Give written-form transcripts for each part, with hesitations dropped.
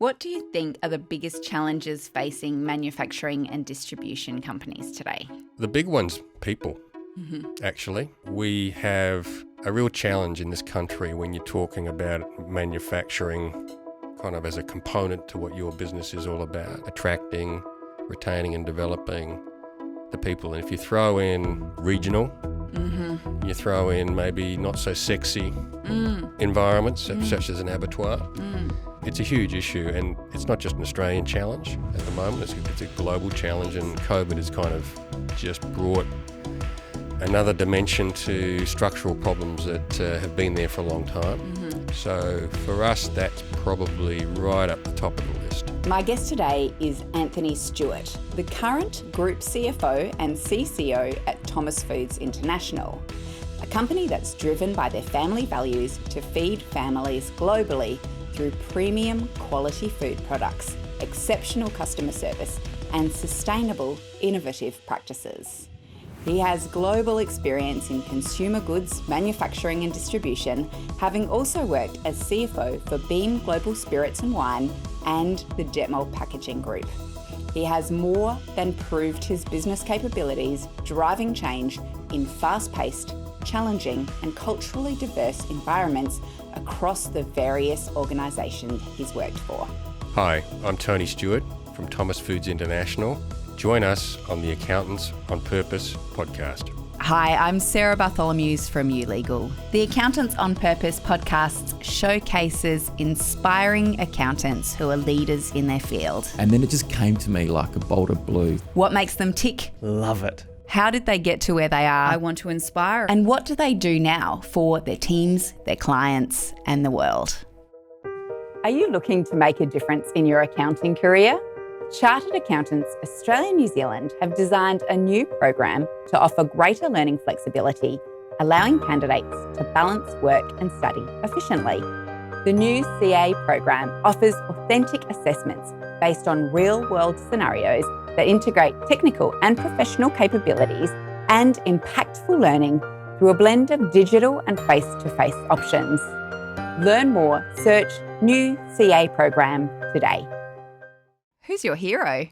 What do you think are the biggest challenges facing manufacturing and distribution companies today? The big one's people, actually. We have a real challenge in this country when you're talking about manufacturing kind of as a component to what your business is all about, attracting, retaining and developing the people. And if you throw in regional, you throw in maybe not so sexy environments such as an abattoir, it's a huge issue, and it's not just an Australian challenge at the moment, it's a global challenge, and COVID has kind of just brought another dimension to structural problems that have been there for a long time. So for us, that's probably right up the top of the list. My guest today is Anthony Stewart, the current Group CFO and CCO at Thomas Foods International, a company that's driven by their family values to feed families globally through premium quality food products, exceptional customer service, and sustainable, innovative practices. He has global experience in consumer goods, manufacturing and distribution, having also worked as CFO for Beam Global Spirits and Wine and the Detmold Packaging Group. He has more than proved his business capabilities, driving change in fast-paced, challenging and culturally diverse environments across the various organisations he's worked for. Hi, I'm Tony Stewart from Thomas Foods International. Join us on the Accountants on Purpose podcast. Hi, I'm Sarah Bartholomeusz from YouLegal. The Accountants on Purpose podcast showcases inspiring accountants who are leaders in their field. And then it just came to me like a bolt of blue. What makes them tick? Love it. How did they get to where they are? I want to inspire. And what do they do now for their teams, their clients, and the world? Are you looking to make a difference in your accounting career? Chartered Accountants Australia and New Zealand have designed a new program to offer greater learning flexibility, allowing candidates to balance work and study efficiently. The new CA program offers authentic assessments based on real-world scenarios that integrate technical and professional capabilities and impactful learning through a blend of digital and face-to-face options. Learn more, search New CA program today. Who's your hero?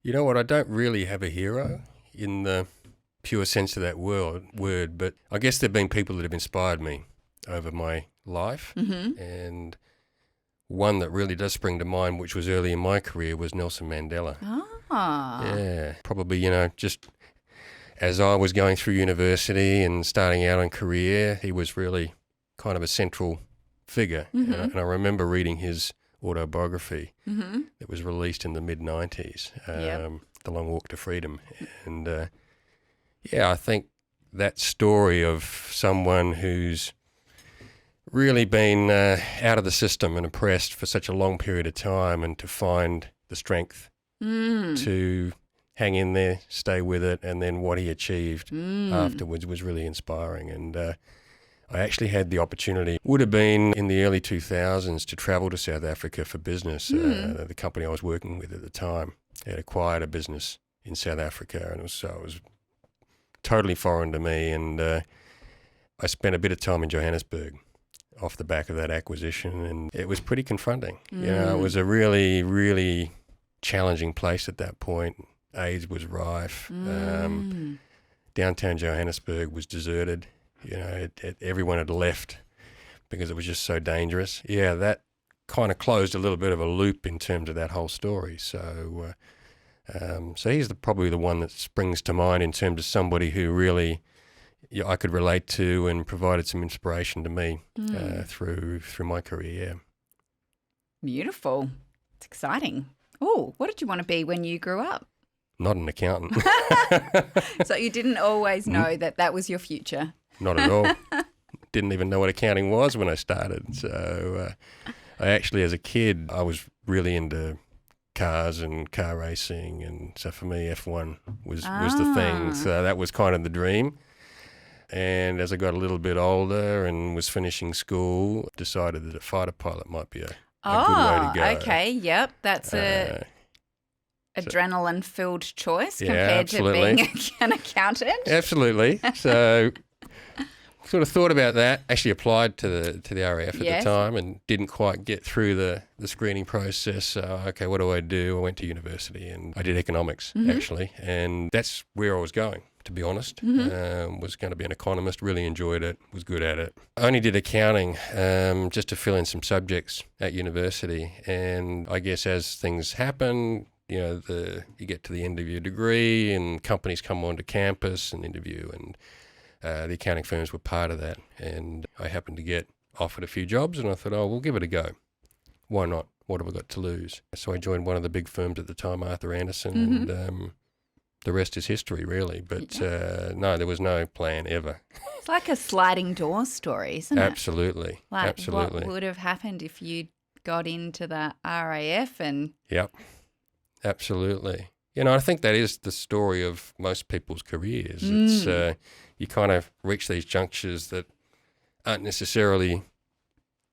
You know what, I don't really have a hero in the pure sense of that word, but I guess there have been people that have inspired me over my life, and one that really does spring to mind, which was early in my career, was Nelson Mandela. Yeah, probably, just as I was going through university and starting out on career, he was really kind of a central figure. And I remember reading his autobiography that was released in the mid-90s, The Long Walk to Freedom. And I think that story of someone who's really been out of the system and oppressed for such a long period of time, and to find the strength to hang in there, stay with it, and then what he achieved afterwards was really inspiring. And I actually had the opportunity, would have been in the early 2000s, to travel to South Africa for business. The company I was working with at the time had acquired a business in South Africa, and it was totally foreign to me. And I spent a bit of time in Johannesburg off the back of that acquisition, and it was pretty confronting. It was a really, really challenging place at that point. AIDS was rife. Downtown Johannesburg was deserted. Everyone had left because it was just so dangerous. Yeah, that kind of closed a little bit of a loop in terms of that whole story. So he's probably the one that springs to mind in terms of somebody who really I could relate to and provided some inspiration to me through my career. Beautiful. It's exciting. Oh, what did you want to be when you grew up? Not an accountant. So you didn't always know that was your future? Not at all. Didn't even know what accounting was when I started. So I actually, as a kid, I was really into cars and car racing. And so for me, F1 was the thing. So that was kind of the dream. And as I got a little bit older and was finishing school, decided that a fighter pilot might be a good way to go. Okay, yep. That's adrenaline-filled choice compared to being an accountant. Absolutely. So sort of thought about that. Actually applied to the RAF at Yes. the time and didn't quite get through the screening process. So, okay, what do? I went to university and I did economics, actually. And that's where I was going, to be honest. Was going to be an economist, really enjoyed it, was good at it. I only did accounting just to fill in some subjects at university. And I guess as things happen, you get to the end of your degree and companies come onto campus and interview, and the accounting firms were part of that. And I happened to get offered a few jobs and I thought, we'll give it a go. Why not? What have I got to lose? So I joined one of the big firms at the time, Arthur Andersen, and the rest is history, really. But no, there was no plan ever. It's like a sliding door story, isn't it? Absolutely. Like Absolutely. what would have happened if you got into the RAF and... Yep. Absolutely. I think that is the story of most people's careers. It's you kind of reach these junctures that aren't necessarily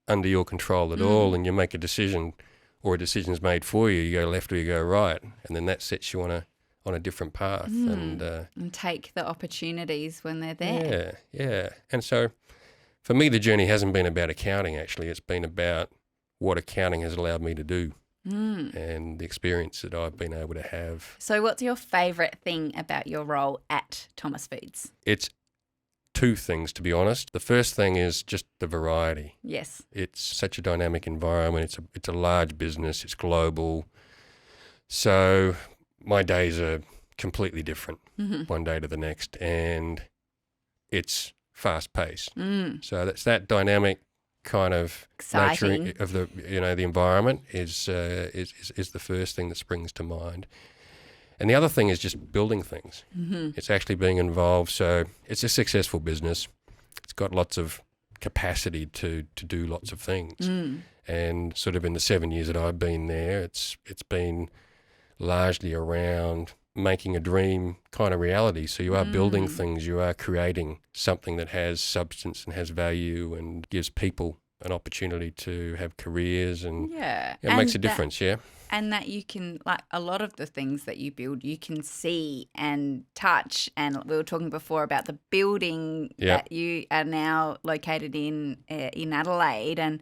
under your control at all, and you make a decision, or a decision's made for you. You go left or you go right, and then that sets you on a different path. And take the opportunities when they're there. Yeah. And so for me, the journey hasn't been about accounting, actually. It's been about what accounting has allowed me to do. And the experience that I've been able to have. So what's your favourite thing about your role at Thomas Foods? It's two things, to be honest. The first thing is just the variety. Yes. It's such a dynamic environment. It's a large business. It's global. So my days are completely different one day to the next, and it's fast-paced. So that's that dynamic kind of Exciting. nature of the environment is the first thing that springs to mind. And the other thing is just building things. It's actually being involved. So it's a successful business. It's got lots of capacity to do lots of things. And sort of in the 7 years that I've been there, it's been largely around making a dream kind of reality. So you are building things, you are creating something that has substance and has value and gives people an opportunity to have careers, and it makes a difference, And that you can, like a lot of the things that you build, you can see and touch. And we were talking before about the building that you are now located in Adelaide. And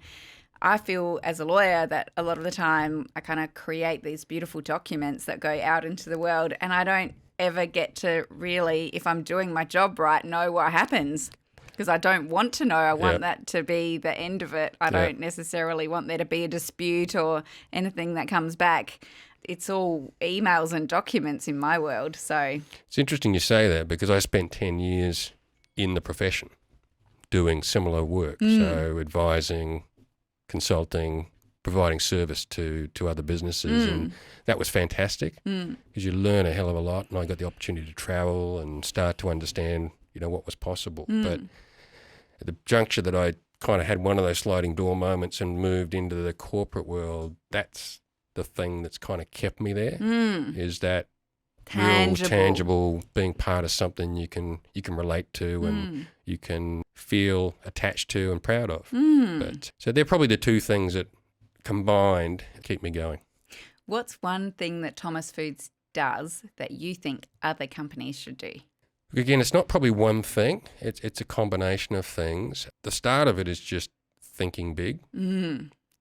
I feel as a lawyer that a lot of the time I kind of create these beautiful documents that go out into the world, and I don't ever get to really, if I'm doing my job right, know what happens, because I don't want to know. I want that to be the end of it. I don't necessarily want there to be a dispute or anything that comes back. It's all emails and documents in my world. So it's interesting you say that, because I spent 10 years in the profession doing similar work, so advising, consulting, providing service to other businesses, and that was fantastic because you learn a hell of a lot, and I got the opportunity to travel and start to understand what was possible. But at the juncture that I kind of had one of those sliding door moments and moved into the corporate world, that's the thing that's kind of kept me there, is that real tangible, being part of something you can relate to and you can feel attached to and proud of. But so they're probably the two things that combined keep me going. what's one thing that Thomas Foods does that you think other companies should do? Again, it's not probably one thing. It's a combination of things. The start of it is just thinking big.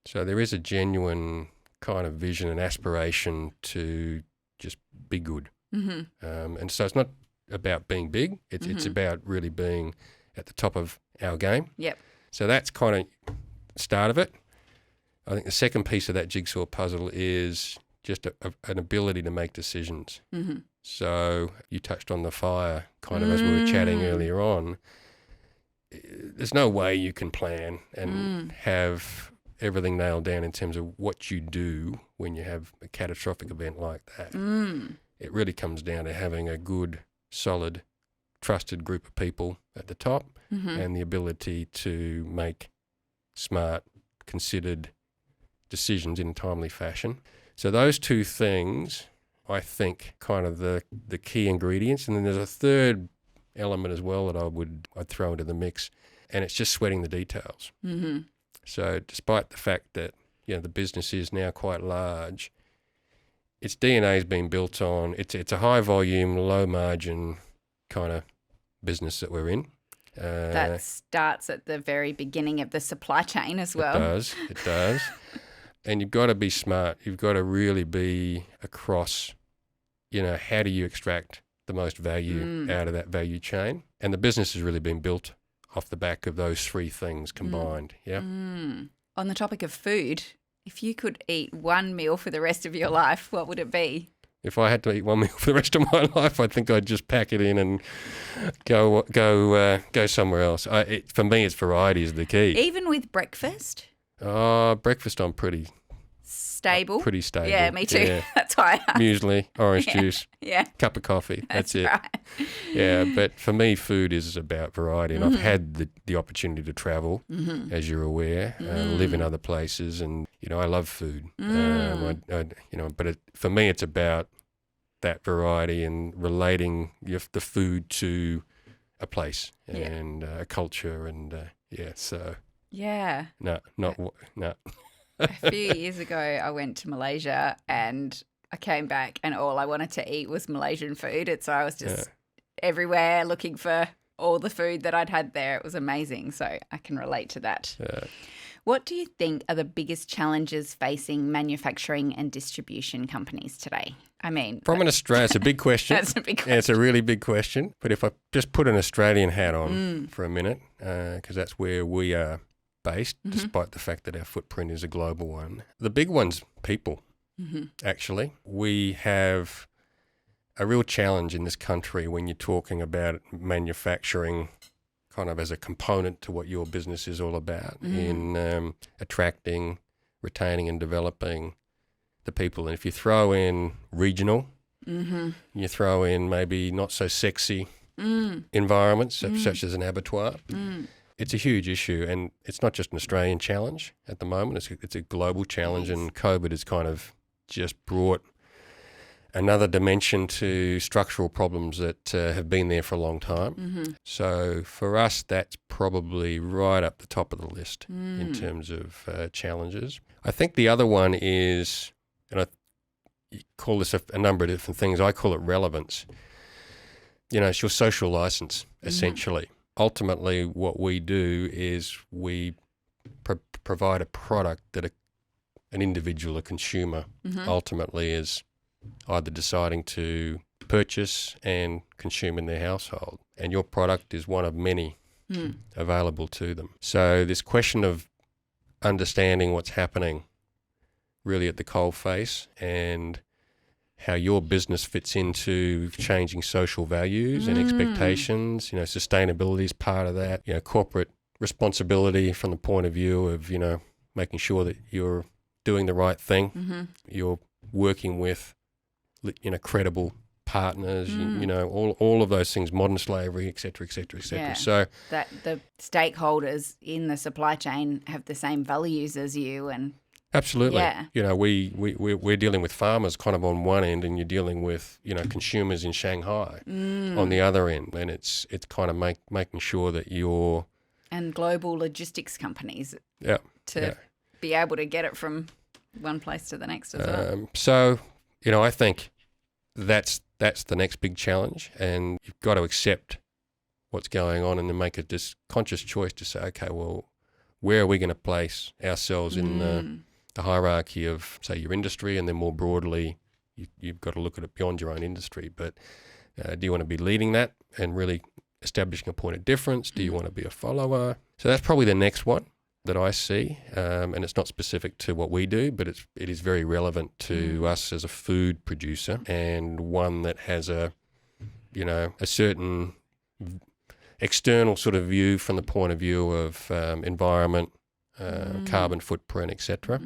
So there is a genuine kind of vision and aspiration to just be good. And so it's not about being big. It's about really being at the top of our game. Yep. So that's kind of the start of it. I think the second piece of that jigsaw puzzle is just an ability to make decisions. So you touched on the fire kind of as we were chatting earlier on. There's no way you can plan and have everything nailed down in terms of what you do when you have a catastrophic event like that. It really comes down to having a good, solid, trusted group of people at the top and the ability to make smart, considered decisions in a timely fashion. So those two things, I think, kind of the key ingredients. And then there's a third element as well that I'd throw into the mix, and it's just sweating the details. So despite the fact that the business is now quite large, its DNA has been built on, it's a high volume, low margin kind of business that we're in. That starts at the very beginning of the supply chain as well. It does. And you've got to be smart. You've got to really be across, how do you extract the most value out of that value chain? And the business has really been built off the back of those three things combined, yeah? On the topic of food, if you could eat one meal for the rest of your life, what would it be? If I had to eat one meal for the rest of my life, I think I'd just pack it in and go somewhere else. For me, it's variety is the key. Even with breakfast? Breakfast I'm pretty stable. Pretty stable. Yeah, me too. Yeah. That's why I asked. Muesli, orange juice, cup of coffee. That's it. Right. Yeah, but for me, food is about variety, and I've had the opportunity to travel, as you're aware, live in other places, and I love food. But for me, it's about that variety and relating the food to a place and a culture, and so. Yeah. No. A few years ago, I went to Malaysia and I came back and all I wanted to eat was Malaysian food. And so I was just everywhere looking for all the food that I'd had there. It was amazing. So I can relate to that. What do you think are the biggest challenges facing manufacturing and distribution companies today? I mean, from an Australian, it's a big question. That's a big question. Yeah, it's a really big question. But if I just put an Australian hat on for a minute, because that's where we are based, despite the fact that our footprint is a global one. The big one's people, actually. We have a real challenge in this country when you're talking about manufacturing kind of as a component to what your business is all about in attracting, retaining and developing the people. And if you throw in regional, you throw in maybe not so sexy environments such as an abattoir, it's a huge issue, and it's not just an Australian challenge at the moment. It's a global challenge, and COVID has kind of just brought another dimension to structural problems that have been there for a long time. So for us, that's probably right up the top of the list in terms of challenges. I think the other one is, and you call this a number of different things. I call it relevance. It's your social license, essentially. Ultimately, what we do is we provide a product that an individual, a consumer, ultimately is either deciding to purchase and consume in their household. And your product is one of many available to them. So this question of understanding what's happening really at the coalface and how your business fits into changing social values and expectations. Sustainability is part of that. Corporate responsibility from the point of view of, making sure that you're doing the right thing. You're working with, credible partners, all of those things, modern slavery, et cetera, et cetera, et cetera. Yeah, so that the stakeholders in the supply chain have the same values as you and absolutely. Yeah. We're dealing with farmers kind of on one end, and you're dealing with, consumers in Shanghai on the other end. And it's kind of making sure that you're... And global logistics companies to be able to get it from one place to the next as well. So, I think that's the next big challenge, and you've got to accept what's going on and then make a conscious choice to say, okay, well, where are we going to place ourselves in the hierarchy of, say, your industry, and then more broadly, you've got to look at it beyond your own industry. But do you want to be leading that and really establishing a point of difference? Do you want to be a follower? So that's probably the next one that I see, and it's not specific to what we do, but it is very relevant to us as a food producer, and one that has a certain external sort of view from the point of view of environment, carbon footprint, etc.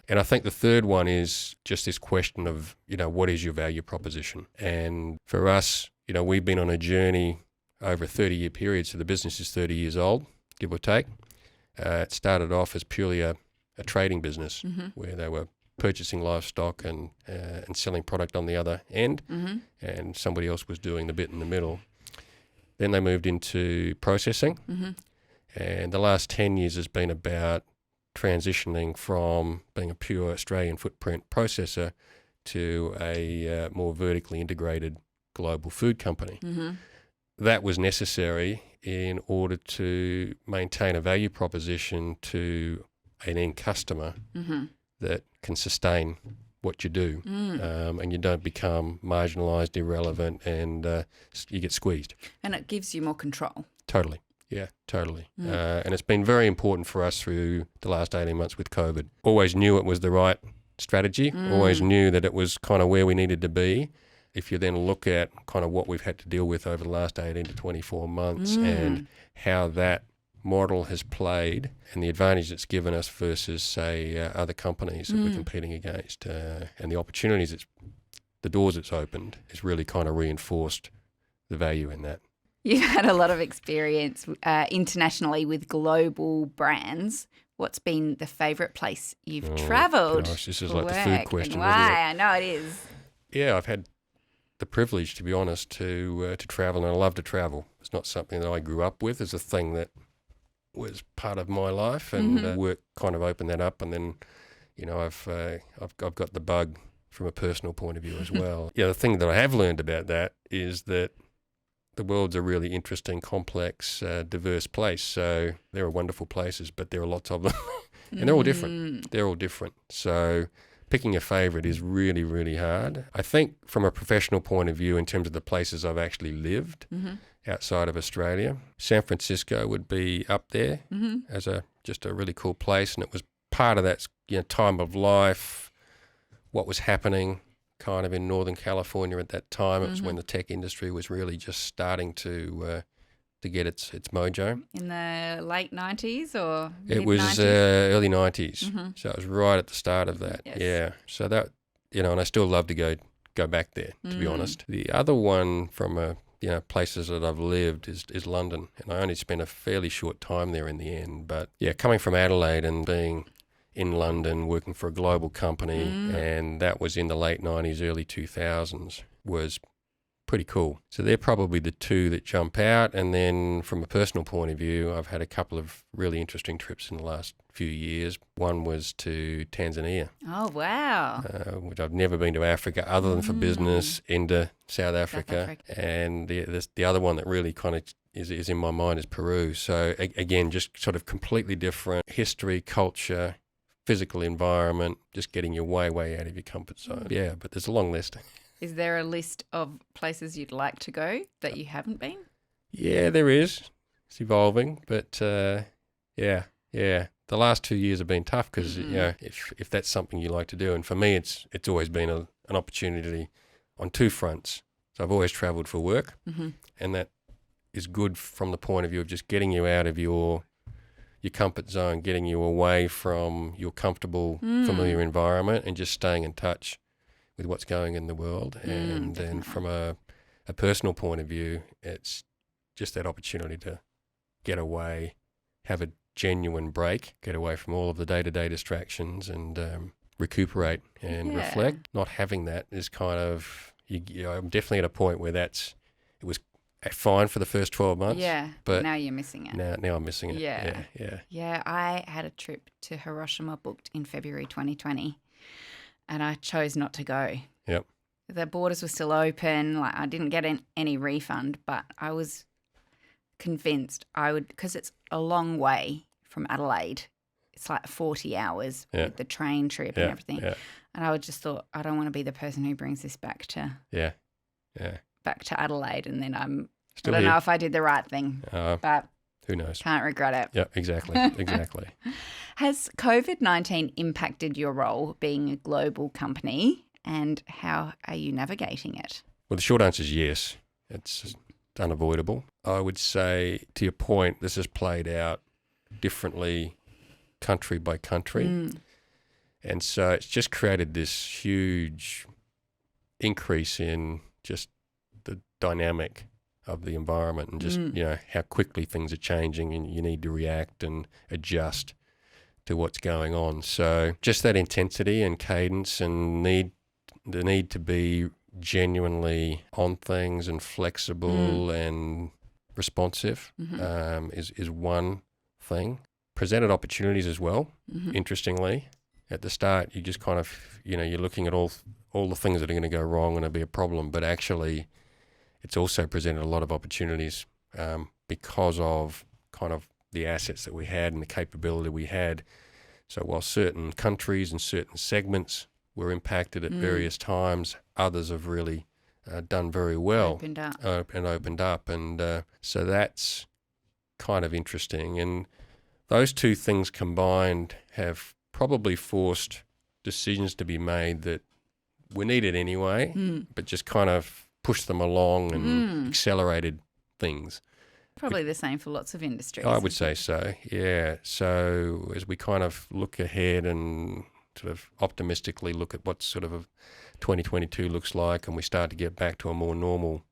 And I think the third one is just this question of, what is your value proposition? And for us, we've been on a journey over a 30-year period, so the business is 30 years old, give or take. It started off as purely a trading business where they were purchasing livestock and selling product on the other end, and somebody else was doing the bit in the middle. Then they moved into processing, and the last 10 years has been about transitioning from being a pure Australian footprint processor to a more vertically integrated global food company. that was necessary in order to maintain a value proposition to an end customer that can sustain what you do, and you don't become marginalised, irrelevant, and you get squeezed. And it gives you more control. Totally. Yeah, totally. And it's been very important for us through the last 18 months with COVID. Always knew it was the right strategy, always knew that it was kind of where we needed to be. If you then look at kind of what we've had to deal with over the last 18 to 24 months and how that model has played and the advantage it's given us versus, say, other companies that we're competing against, and the opportunities, the doors it's opened, has really kind of reinforced the value in that. You've had a lot of experience internationally with global brands. What's been the favourite place you've travelled? Gosh, this is like the food question, and why? I know it is. Yeah, I've had the privilege, to be honest, to travel, and I love to travel. It's not something that I grew up with. It's a thing that was part of my life, and work kind of opened that up. And then, you know, I've got the bug from a personal point of view as well. Yeah, the thing that I have learned about that is that the world's a really interesting, complex, diverse place. So there are wonderful places, but there are lots of them, and they're all different. They're all different. So picking a favourite is really, really hard. I think from a professional point of view, in terms of the places I've actually lived outside of Australia, San Francisco would be up there as just a really cool place, and it was part of that, you know, time of life, what was happening kind of in Northern California at that time. It was when the tech industry was really just starting to get its mojo. In the late 90s or It was early 90s, so it was right at the start of that. Yes. Yeah, so that, you know, and I still love to go back there, to be honest. The other one from places that I've lived is London, and I only spent a fairly short time there in the end. But yeah, coming from Adelaide and being in London, working for a global company, and that was in the late 90s, early 2000s, was pretty cool. So they're probably the two that jump out. And then from a personal point of view, I've had a couple of really interesting trips in the last few years. One was to Tanzania. Oh, wow. Which I've never been to Africa other than for business, into South Africa. And the other one that really kind of is in my mind is Peru. So again, just sort of completely different history, culture, physical environment, just getting you way, way out of your comfort zone. Yeah, but there's a long list. Is there a list of places you'd like to go that you haven't been? Yeah, there is. It's evolving, but yeah. The last 2 years have been tough because you know, if that's something you like to do, and for me, it's always been an opportunity on two fronts. So I've always travelled for work, and that is good from the point of view of just getting you out of your comfort zone, getting you away from your comfortable, familiar environment, and just staying in touch with what's going in the world. And then from a personal point of view, it's just that opportunity to get away, have a genuine break, get away from all of the day-to-day distractions, and recuperate and reflect. Not having that is kind of, I'm definitely at a point where it was fine for the first 12 months. Yeah, but now you're missing it. Now I'm missing it. Yeah. Yeah. I had a trip to Hiroshima booked in February 2020, and I chose not to go. Yep. The borders were still open. Like, I didn't get any refund, but I was convinced I would, because it's a long way from Adelaide. It's like 40 hours with the train trip and everything. Yeah. And I just thought, I don't want to be the person who brings this back to back to Adelaide, and then I don't know if I did the right thing, but who knows? Can't regret it. Yeah, exactly. Has COVID-19 impacted your role being a global company, and how are you navigating it? Well, the short answer is yes. It's unavoidable. I would say, to your point, this has played out differently country by country. And so it's just created this huge increase in just the dynamic of the environment, and just, you know, how quickly things are changing, and you need to react and adjust to what's going on. So just that intensity and cadence and the need to be genuinely on things and flexible and responsive is one thing. Presented opportunities as well, interestingly. At the start, you just kind of, you know, you're looking at all the things that are going to go wrong and it'll be a problem, but actually it's also presented a lot of opportunities because of kind of the assets that we had and the capability we had. So while certain countries and certain segments were impacted at various times, others have really done very well. Opened up. Opened up. And so that's kind of interesting. And those two things combined have probably forced decisions to be made that were needed anyway, but just kind of pushed them along and accelerated things. Probably the same for lots of industries. I would say so, yeah. So as we kind of look ahead and sort of optimistically look at what sort of 2022 looks like, and we start to get back to a more normal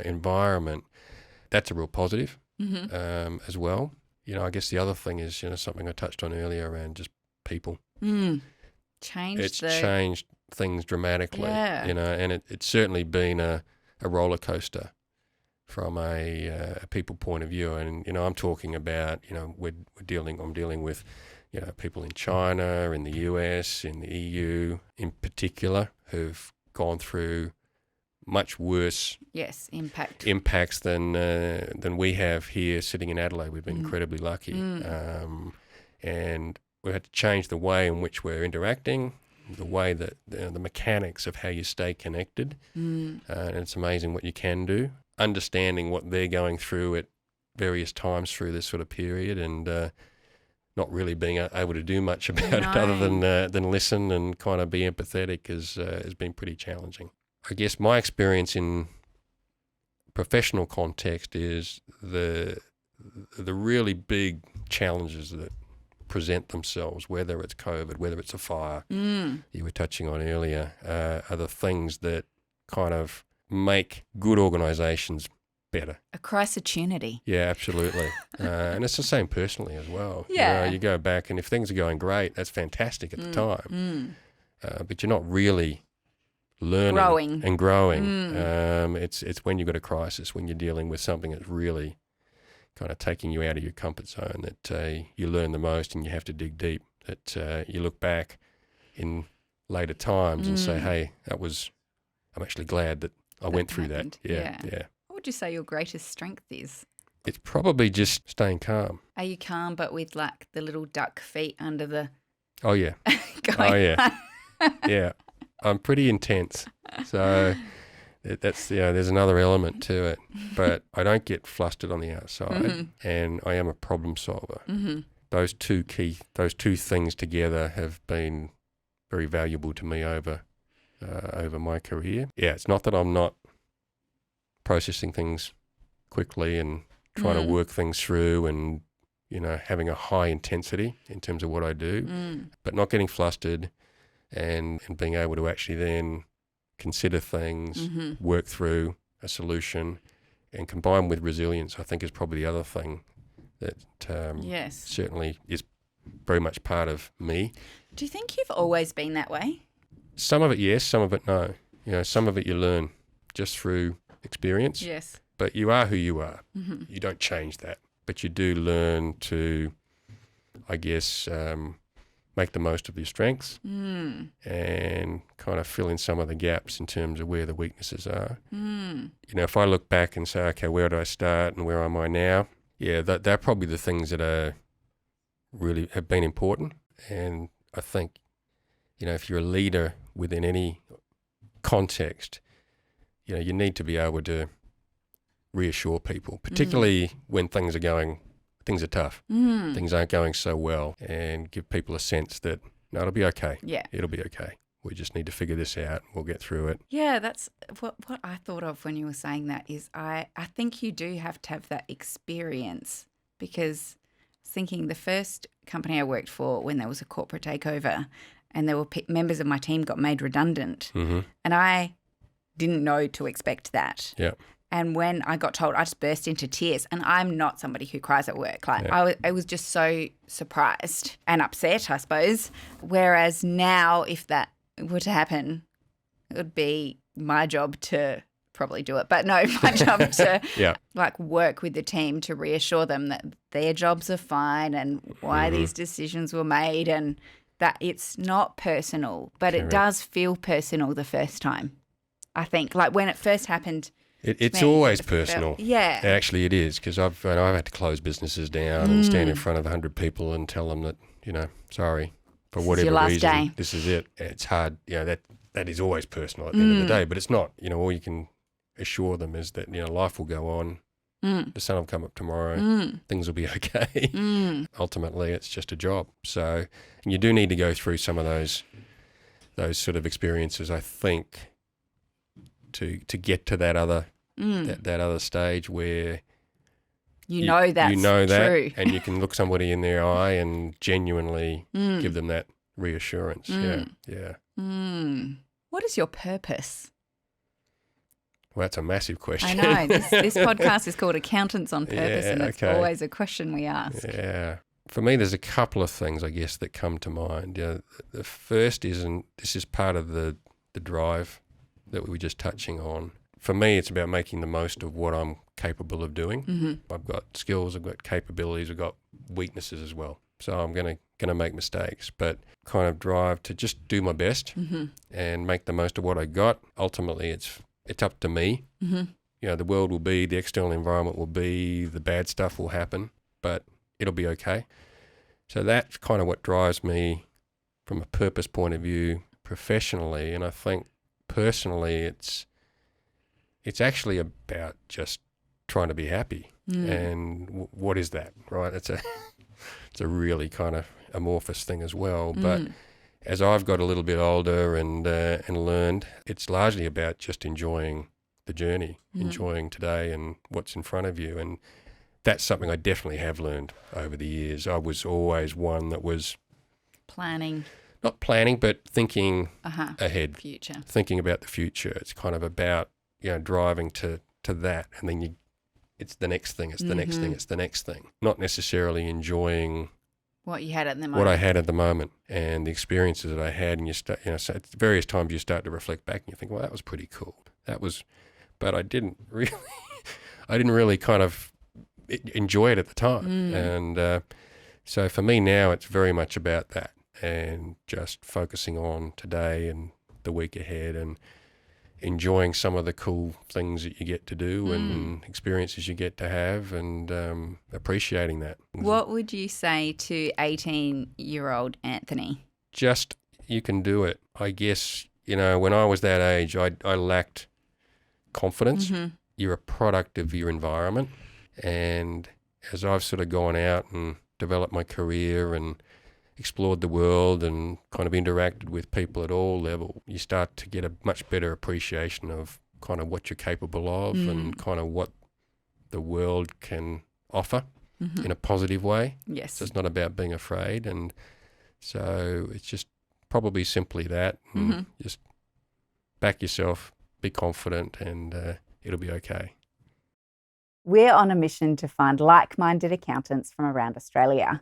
environment, that's a real positive as well. You know, I guess the other thing is, you know, something I touched on earlier around just people. Changed things dramatically, you know, and it's certainly been a roller coaster from a people point of view. And, you know, I'm talking about, you know, I'm dealing with, you know, people in China, in the US, in the EU in particular, who've gone through much worse impacts than we have here sitting in Adelaide. We've been incredibly lucky. And we've had to change the way in which we're interacting, the way that the mechanics of how you stay connected. And it's amazing what you can do. Understanding what they're going through at various times through this sort of period, and not really being able to do much about it other than listen and kind of be empathetic has been pretty challenging. I guess my experience in professional context is the really big challenges that present themselves, whether it's COVID, whether it's a fire you were touching on earlier, are the things that kind of make good organisations better. A crisis-opportunity. Yeah, absolutely. And it's the same personally as well. Yeah. You know, you go back and if things are going great, that's fantastic at the time. But you're not really learning and growing. It's when you've got a crisis, when you're dealing with something that's really kind of taking you out of your comfort zone, that you learn the most, and you have to dig deep, that you look back in later times and say, hey, I'm actually glad that I went through happened. that. Yeah. What would you say your greatest strength is? It's probably just staying calm. Are you calm but with like the little duck feet under the... Oh, yeah. Yeah. I'm pretty intense. So that's, you know, there's another element to it. But I don't get flustered on the outside, and I am a problem solver. Those two things together have been very valuable to me over my career. Yeah, it's not that I'm not processing things quickly and trying to work things through and, you know, having a high intensity in terms of what I do, but not getting flustered and being able to actually then consider things, work through a solution, and combine with resilience, I think is probably the other thing that certainly is very much part of me. Do you think you've always been that way? Some of it, yes. Some of it, no. You know, some of it you learn just through experience. Yes. But you are who you are. You don't change that. But you do learn to, I guess, make the most of your strengths and kind of fill in some of the gaps in terms of where the weaknesses are. You know, if I look back and say, okay, where do I start and where am I now? Yeah, they're probably the things that are really have been important. And I think, you know, if you're a leader within any context, you know, you need to be able to reassure people, particularly when things are tough, things aren't going so well, and give people a sense that, no, it'll be okay. Yeah. It'll be okay. We just need to figure this out. We'll get through it. Yeah, that's what I thought of when you were saying that is I think you do have to have that experience, because thinking the first company I worked for, when there was a corporate takeover and there were members of my team got made redundant, and I didn't know to expect that. Yeah. And when I got told, I just burst into tears. And I'm not somebody who cries at work. Like I was just so surprised and upset, I suppose. Whereas now, if that were to happen, it would be my job to probably do it. But no, my job to like work with the team to reassure them that their jobs are fine and why these decisions were made, and that it's not personal, but it does feel personal the first time. I think like when it first happened It's me, always it felt- personal. yeah. Actually, it is, because I've had to close businesses down and stand in front of 100 people and tell them that, sorry, for This is whatever your last reason, day. this is it. It's hard. That is always personal at the end of the day, but it's not. All you can assure them is that, life will go on. The sun will come up tomorrow. Things will be okay. Ultimately, it's just a job. So, and you do need to go through some of those sort of experiences, I think, to get to that other that other stage where You know that's true. and you can look somebody in their eye and genuinely give them that reassurance. Yeah. What is your purpose? Well, that's a massive question. I know. This podcast is called Accountants on Purpose, Yeah, and it's okay. always a question we ask. Yeah. For me, there's a couple of things, I guess, that come to mind. The first is, and this is part of the drive that we were just touching on. For me, it's about making the most of what I'm capable of doing. I've got skills, I've got capabilities, I've got weaknesses as well. So I'm gonna make mistakes, but kind of drive to just do my best and make the most of what I got. Ultimately, it's up to me. The world will be, the external environment will be, the bad stuff will happen, but it'll be okay. So that's kind of what drives me from a purpose point of view professionally, and I think personally it's actually about just trying to be happy. And what is that, right? It's a really kind of amorphous thing as well. But as I've got a little bit older and learned, it's largely about just enjoying the journey, enjoying today and what's in front of you. And that's something I definitely have learned over the years. I was always one that was not planning, but thinking ahead, Future. thinking about the future. It's kind of about, driving to that, and then it's the next thing, it's the next thing, it's the next thing. Not necessarily enjoying What you had at the moment. what I had at the moment and the experiences that I had, and you start, so at various times you start to reflect back and you think, well, that was pretty cool. But I didn't really kind of enjoy it at the time. And so for me now, it's very much about that and just focusing on today and the week ahead and enjoying some of the cool things that you get to do and experiences you get to have and appreciating that. What would you say to 18-year-old Anthony? Just, you can do it. I guess, when I was that age, I lacked confidence. You're a product of your environment. And as I've sort of gone out and developed my career and explored the world and kind of interacted with people at all levels, you start to get a much better appreciation of kind of what you're capable of and kind of what the world can offer in a positive way. Yes. So it's not about being afraid. And so it's just probably simply that. And just back yourself, be confident, and it'll be okay. We're on a mission to find like-minded accountants from around Australia.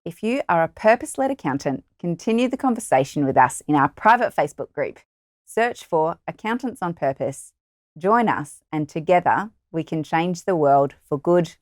If you are a purpose-led accountant, continue the conversation with us in our private Facebook group. Search for Accountants on Purpose, join us, and together we can change the world for good.